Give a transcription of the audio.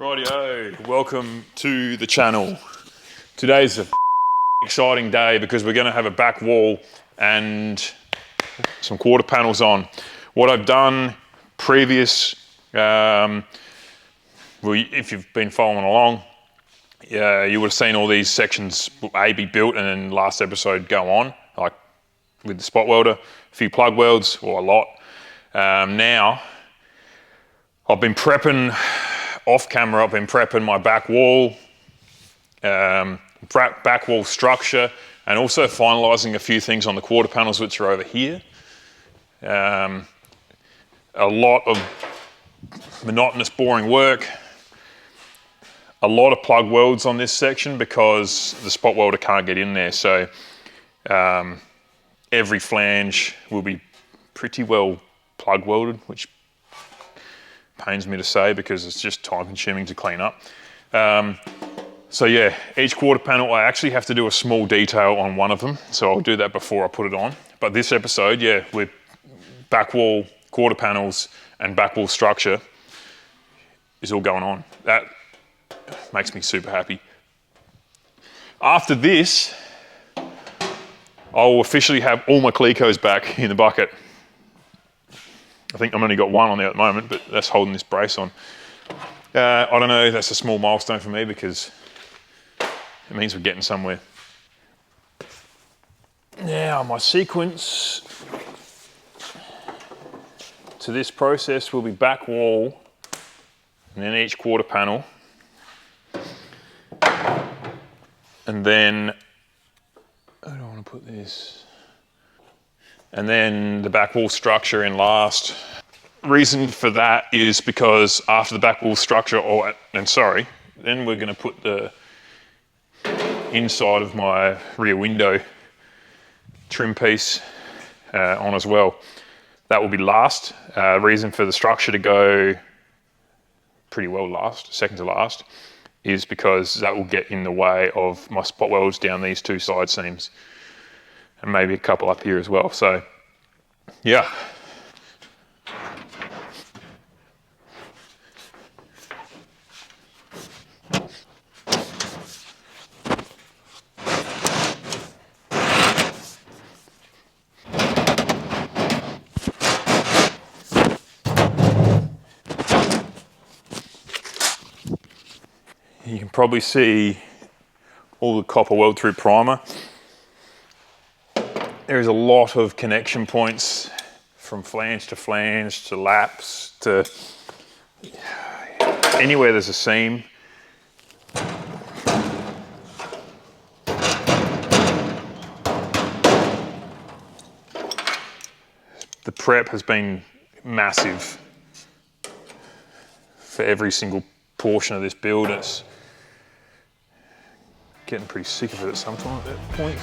Rightio, welcome to the channel. Today's a exciting day because we're going to have a back wall and some quarter panels on. What I've done previous, well, if you've been following along, you would have seen all these sections A be built and then last episode go on, like with the spot welder, a few plug welds, or a lot. Now, I've been prepping off camera, I've been prepping my back wall, back wall structure, and also finalising a few things on the quarter panels which are over here. A lot of monotonous, boring work. A lot of plug welds on this section because the spot welder can't get in there. So every flange will be pretty well plug welded, which pains me to say because it's just time consuming to clean up. So yeah, each quarter panel, I actually have to do a small detail on one of them. So I'll do that before I put it on. But this episode, yeah, with back wall, quarter panels, and back wall structure is all going on. That makes me super happy. After this, I'll officially have all my Clecos back in the bucket. I think I've only got one on there at the moment, but that's holding this brace on. I don't know, that's a small milestone for me because it means we're getting somewhere. Now, my sequence to this process will be back wall and then each quarter panel. And then, I don't want to put this. And then the back wall structure in last. Reason for that is because after the back wall structure, then we're going to put the inside of my rear window trim piece on as well. That will be last. Reason for the structure to go pretty well last, second to last, is because that will get in the way of my spot welds down these two side seams. And maybe a couple up here as well. So, yeah. You can probably see all the copper weld through primer. There is a lot of connection points from flange to laps to anywhere there's a seam. The prep has been massive for every single portion of this build. It's getting pretty sick of it at some point.